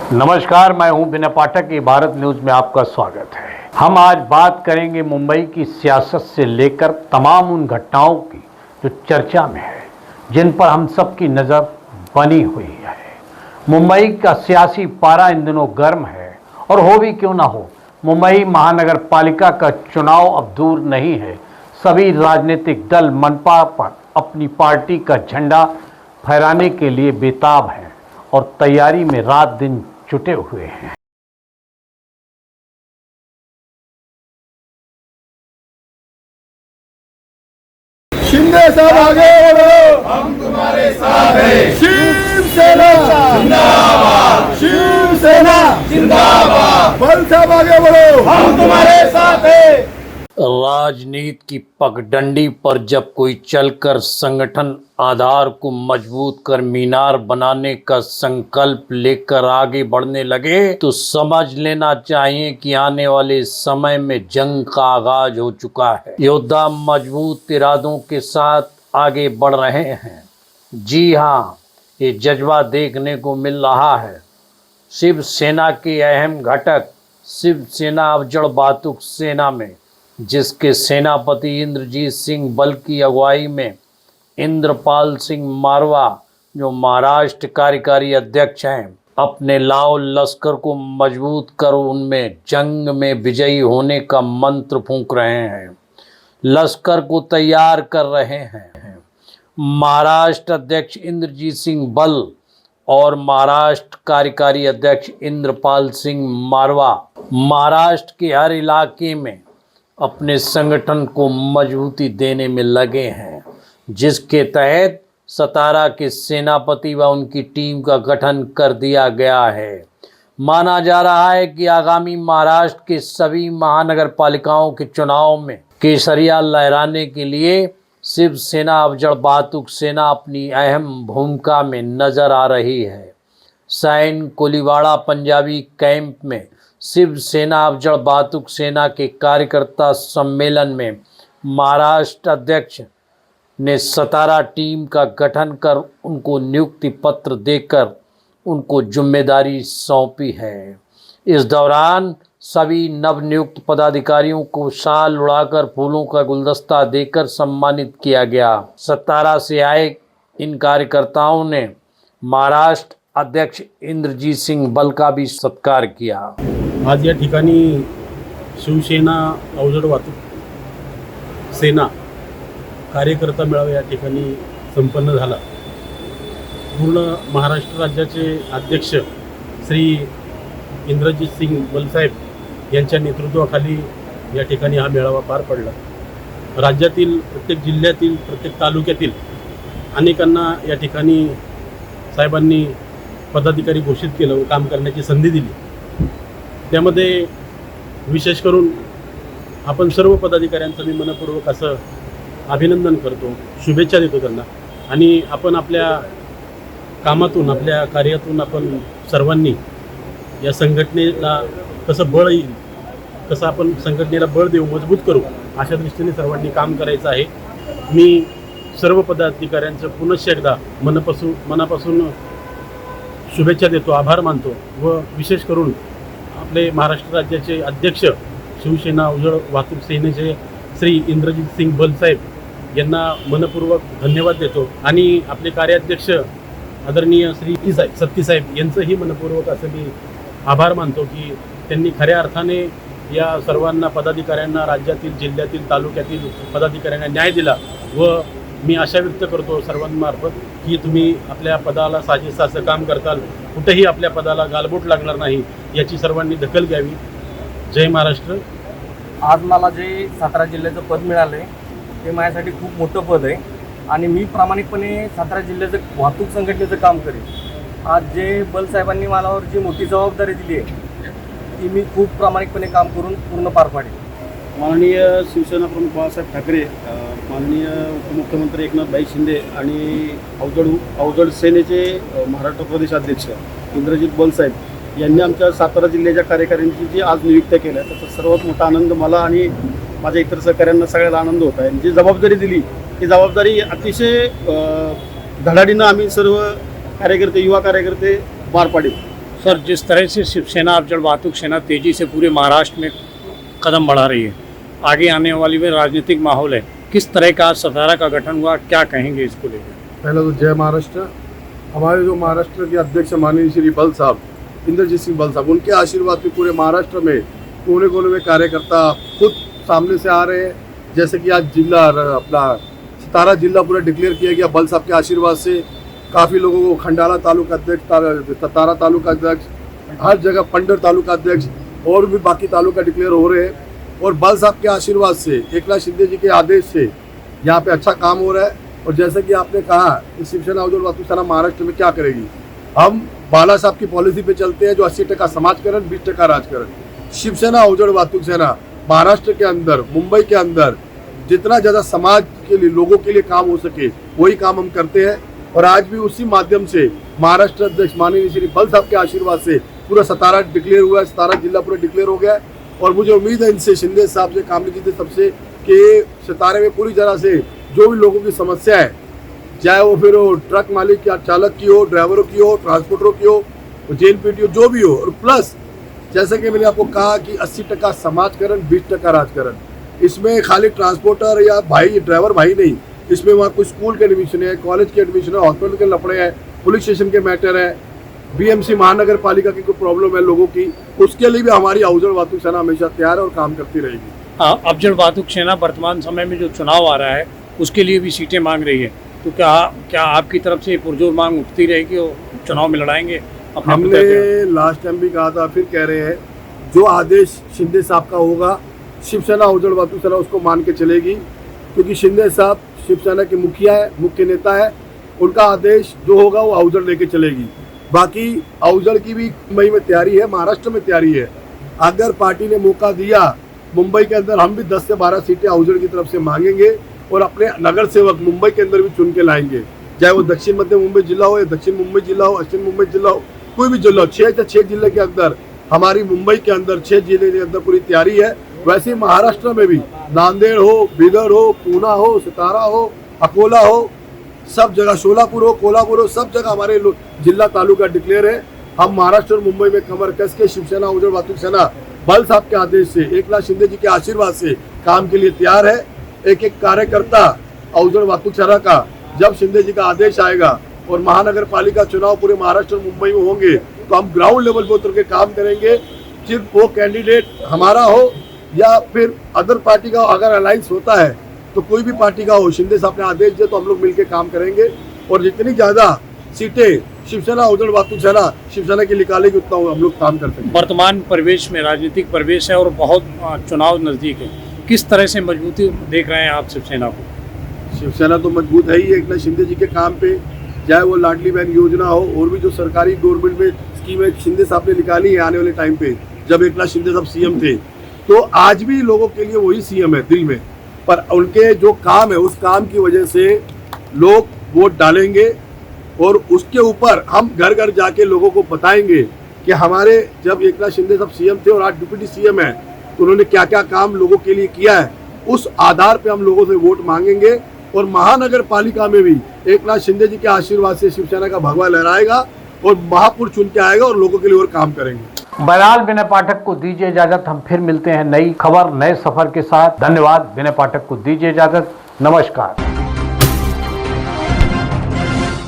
नमस्कार, मैं हूं विनय पाठक। ये भारत न्यूज में आपका स्वागत है। हम आज बात करेंगे मुंबई की सियासत से लेकर तमाम उन घटनाओं की जो चर्चा में है, जिन पर हम सबकी नज़र बनी हुई है। मुंबई का सियासी पारा इन दिनों गर्म है, और हो भी क्यों ना हो, मुंबई महानगर पालिका का चुनाव अब दूर नहीं है। सभी राजनीतिक दल मनपा पर अपनी पार्टी का झंडा फहराने के लिए बेताब हैं और तैयारी में रात दिन जुटे हुए हैं। शिंदे साहब आगे बढ़ो, हम तुम्हारे साथ हैं। शिवसेना जिंदाबाद, शिवसेना जिंदाबाद। बल साहब आगे बढ़ो, हम तुम्हारे साथ हैं। राजनीति की पगडंडी पर जब कोई चलकर संगठन आधार को मजबूत कर मीनार बनाने का संकल्प लेकर आगे बढ़ने लगे तो समझ लेना चाहिए कि आने वाले समय में जंग का आगाज हो चुका है। योद्धा मजबूत इरादों के साथ आगे बढ़ रहे हैं। जी हाँ, ये जज्बा देखने को मिल रहा है। शिवसेना के अहम घटक शिवसेना अवजड़ बातुक सेना में, जिसके सेनापति इंद्रजीत सिंह बल की अगुवाई में इंद्रपाल सिंह मारवा, जो महाराष्ट्र कार्यकारी अध्यक्ष हैं, अपने लाओ लश्कर को मजबूत कर उनमें जंग में विजयी होने का मंत्र फूंक रहे हैं, लश्कर को तैयार कर रहे हैं। महाराष्ट्र अध्यक्ष इंद्रजीत सिंह बल और महाराष्ट्र कार्यकारी अध्यक्ष इंद्रपाल सिंह मारवा महाराष्ट्र के हर इलाके में अपने संगठन को मजबूती देने में लगे हैं, जिसके तहत सतारा के सेनापति व उनकी टीम का गठन कर दिया गया है। माना जा रहा है कि आगामी महाराष्ट्र के सभी महानगर पालिकाओं के चुनाव में केसरिया लहराने के लिए शिवसेना अवजड़ बातुक सेना अपनी अहम भूमिका में नजर आ रही है। सैन कोलीवाड़ा पंजाबी कैंप में शिवसेना अवजड़ बातुक सेना के कार्यकर्ता सम्मेलन में महाराष्ट्र अध्यक्ष ने सतारा टीम का गठन कर उनको नियुक्ति पत्र देकर उनको जिम्मेदारी सौंपी है। इस दौरान सभी नवनियुक्त पदाधिकारियों को शाल उड़ाकर फूलों का गुलदस्ता देकर सम्मानित किया गया। सतारा से आए इन कार्यकर्ताओं ने महाराष्ट्र अध्यक्ष इंद्रजीत सिंह बल का भी सत्कार किया। आज या ठिकाणी शिवसेना अवजड वाहतूक सेना कार्यकर्ता मेळावा या ठिकाणी संपन्न झाला। पूर्ण महाराष्ट्र राज्याचे अध्यक्ष श्री इंद्रजीत सिंग बलसाहेब यांच्या नेतृत्वाखाली या ठिकाणी हा मेळावा पार पडला। राज्यातील प्रत्येक जिल्ह्यातील प्रत्येक तालुक्यातील अनेकांना या ठिकाणी साहेबांनी पदाधिकारी घोषित केलं व काम करण्याची संधी दिली। त्यामध्ये विशेष करून आपण सर्व पदाधिकाऱ्यांचं मी मनपूर्वक असं अभिनंदन करतो, शुभेच्छा देतो त्यांना। आणि आपण आपल्या कामातून आपल्या कार्यातून आपण सर्वांनी या संघटनेला कसं बळ येईल, कसं आपण संघटनेला बळ देऊ, मजबूत करू, अशा दृष्टीने सर्वांनी काम करायचं आहे। मी सर्व पदाधिकाऱ्यांचं पुनश्च एकदा मनापासून शुभेच्छा देतो, आभार मानतो व विशेष करून आपले महाराष्ट्र राज्याचे अध्यक्ष शिवसेना अवजड वाहतूक सेनेचे श्री इंद्रजीत सिंग बलसाहेब यांना मनपूर्वक धन्यवाद देतो। आणि आपले कार्याध्यक्ष आदरणीय श्री सत्तीसाहेब यांचंही मनपूर्वक असं मी आभार मानतो की त्यांनी खऱ्या अर्थाने या सर्वांना पदाधिकाऱ्यांना, राज्यातील जिल्ह्यातील तालुक्यातील पदाधिकाऱ्यांना न्याय दिला। व मी आशा व्यक्त करतो सर्वांमार्फत की तुम्ही आपल्या पदाला साजेसं असं काम करताल, कुठेही आपल्या पदाला गालबोट लागणार नाही, याची सर्वांनी दखल घ्यावी। जय महाराष्ट्र। आज मला जे सातारा जिल्ह्याचं पद मिळालं आहे ते माझ्यासाठी खूप मोठं पद आहे आणि मी प्रामाणिकपणे सातारा जिल्ह्याचं वाहतूक संघटनेचं काम करेन। आज जे बलसाहेबांनी मला जी मोठी जबाबदारी दिली आहे ती मी खूप प्रामाणिकपणे काम करून पूर्ण पार पाडेन। माननीय शिवसेना प्रमुख बाळासाहेब ठाकरे, माननीय उपमुख्यमंत्री एकनाथ शिंदे आणि अवजड सेनेचे महाराष्ट्र प्रदेश अध्यक्ष इंद्रजीत बलसाहेब यांनी आमच्या सातारा जिल्ह्याच्या कार्यकारिणीची जी आज नियुक्ती केली आहे त्याचा सर्वात मोठा आनंद मला आणि माझ्या इतर सहकाऱ्यांना सगळ्याला आनंद होत आहे। जी जबाबदारी दिली ती जबाबदारी अतिशय धडाडीनं आम्ही सर्व कार्यकर्ते, युवा कार्यकर्ते पार पाडील। सर, जिस तरह से शिवसेना अब जल वाहतुक सेना तेजी से पूरे महाराष्ट्र में कदम बढ़ा रही है, आगे आने वाली में राजनीतिक माहौल है, किस तरह का सतारा का गठन हुआ, क्या कहेंगे इसको लेकर? पहले तो जय महाराष्ट्र। हमारे जो महाराष्ट्र के अध्यक्ष माननीय श्री बल साहब, इंद्रजीत सिंह बल साहब, उनके आशीर्वाद से पूरे महाराष्ट्र में कोने कोने में कार्यकर्ता खुद सामने से आ रहे हैं। जैसे कि आज जिला अपना सतारा जिला पूरा डिक्लेयर किया गया बल साहब के आशीर्वाद से। काफ़ी लोगों को खंडाला तालुका अध्यक्ष, सतारा तालुका अध्यक्ष, हर जगह पंडर तालुका अध्यक्ष और भी बाकी तालुका डिक्लेयर हो रहे हैं। और बल साहब के आशीर्वाद से, एकनाथ शिंदे जी के आदेश से यहाँ पे अच्छा काम हो रहा है। और जैसे कि आपने कहा कि शिवसेना अवजड वाहतूक सेना महाराष्ट्र में क्या करेगी, हम बाला साहब की पॉलिसी पे चलते हैं जो 80% समाजकरण, 20% राजकरण। शिवसेना अवजड वाहतूक सेना महाराष्ट्र के अंदर, मुंबई के अंदर जितना ज़्यादा समाज के लिए, लोगों के लिए काम हो सके वही काम हम करते हैं। और आज भी उसी माध्यम से महाराष्ट्र अध्यक्ष माननीय श्री बल साहब के आशीर्वाद से पूरा सतारा डिक्लेयर हुआ है, सतारा जिला पूरा डिक्लेयर हो गया है। और मुझे उम्मीद है इनसे, शिंदे साहब से, कामले जी से, सबसे कि सतारे में पूरी तरह से जो भी लोगों की समस्या है, चाहे वो फिर वो ट्रक मालिक या चालक की हो, ड्राइवरों की हो, ट्रांसपोर्टरों की हो, जेएनपीटी हो, जो भी हो। और प्लस जैसे कि मैंने आपको कहा कि 80% समाजकरण, 20% राजकरण। इसमें खाली ट्रांसपोर्टर या भाई ड्राइवर भाई नहीं, इसमें वहाँ कुछ स्कूल के एडमिशन है, कॉलेज के एडमिशन है, हॉस्पिटल के लफड़े हैं, पुलिस स्टेशन के मैटर है, बीएमसी महानगर पालिका की कोई प्रॉब्लम है लोगों की, उसके लिए भी हमारी अवजड वाहतूक सेना हमेशा तैयार है और काम करती रहेगी। अवजड वाहतुक सेना वर्तमान समय में जो चुनाव आ रहा है उसके लिए भी सीटें मांग रही है, तो क्या आपकी तरफ से पुरजोर मांग उठती रहेगी और चुनाव में लड़ाएंगे? हमने लास्ट टाइम भी कहा था, फिर कह रहे हैं, जो आदेश शिंदे साहब का होगा शिवसेना अवजड वाहतूक सेना उसको मान के चलेगी। क्योंकि शिंदे साहब शिवसेना के मुखिया है, मुख्य नेता है, उनका आदेश जो होगा वो अवजड लेके चलेगी। बाकी अवजड की भी मुंबई में तैयारी है, महाराष्ट्र में तैयारी है। अगर पार्टी ने मौका दिया मुंबई के अंदर, हम भी 10 से 12 सीटें अवजड की तरफ से मांगेंगे और अपने नगर सेवक मुंबई के अंदर भी चुन के लाएंगे। चाहे वो दक्षिण मध्य मुंबई जिला हो या दक्षिण मुंबई जिला हो, पश्चिम मुंबई जिला हो, कोई भी जिला हो, 6 जिले के अंदर, हमारी मुंबई के अंदर 6 जिले के अंदर पूरी तैयारी है। वैसे ही महाराष्ट्र में भी नांदेड़ हो, बीदर हो, पूना हो, सतारा हो, अकोला हो, सब जगह, सोलापुर हो, कोल्हापुर हो, सब जगह हमारे जिला तालुका डिक्लेयर है। हम महाराष्ट्र और मुंबई में कमर कस के शिवसेना अवजड वाहतूक सेना बल साहब के आदेश से, एकनाथ शिंदे जी के आशीर्वाद से काम के लिए तैयार है। एक एक कार्यकर्ता अवजड वाहतूक सेना का, जब शिंदे जी का आदेश आएगा और महानगर पालिका चुनाव पूरे महाराष्ट्र और मुंबई में होंगे, तो हम ग्राउंड लेवल पर उतर के काम करेंगे। सिर्फ वो कैंडिडेट हमारा हो या फिर अदर पार्टी का, अगर अलायंस होता है तो कोई भी पार्टी का हो, शिंदे साहब ने आदेश दिया तो हम लोग मिलकर काम करेंगे। और जितनी ज्यादा सीटें शिवसेना अवजड वाहतूक सेना शिवसेना की निकालेगी उतना हम लोग काम करते हैं। वर्तमान परिवेश में राजनीतिक परिवेश है और बहुत चुनाव नजदीक है, किस तरह से मजबूती देख रहे हैं आप शिवसेना को? शिवसेना तो मजबूत है ही एकनाथ शिंदे जी के काम पे, चाहे वो लाडली बहन योजना हो और भी जो सरकारी गवर्नमेंट में स्कीमें शिंदे साहब ने निकाली है आने वाले टाइम पे, जब एकनाथ शिंदे साहब सीएम थे, तो आज भी लोगों के लिए वही सीएम है दिल में। पर उनके जो काम है, उस काम की वजह से लोग वोट डालेंगे और उसके ऊपर हम घर घर जाके लोगों को बताएंगे कि हमारे जब एकनाथ शिंदे साहब सीएम थे और आज डिप्टी सीएम है, तो उन्होंने क्या क्या काम लोगों के लिए किया है। उस आधार पे हम लोगों से वोट मांगेंगे और महानगर पालिका में भी एकनाथ शिंदे जी के आशीर्वाद से शिवसेना का भगवा लहराएगा और महापुर चुन के आएगा और लोगों के लिए और काम करेंगे। बहरहाल विनय पाठक को दीजिए इजाजत, हम फिर मिलते हैं नई खबर, नए सफर के साथ। धन्यवाद। विनय पाठक को दीजिए इजाजत, नमस्कार।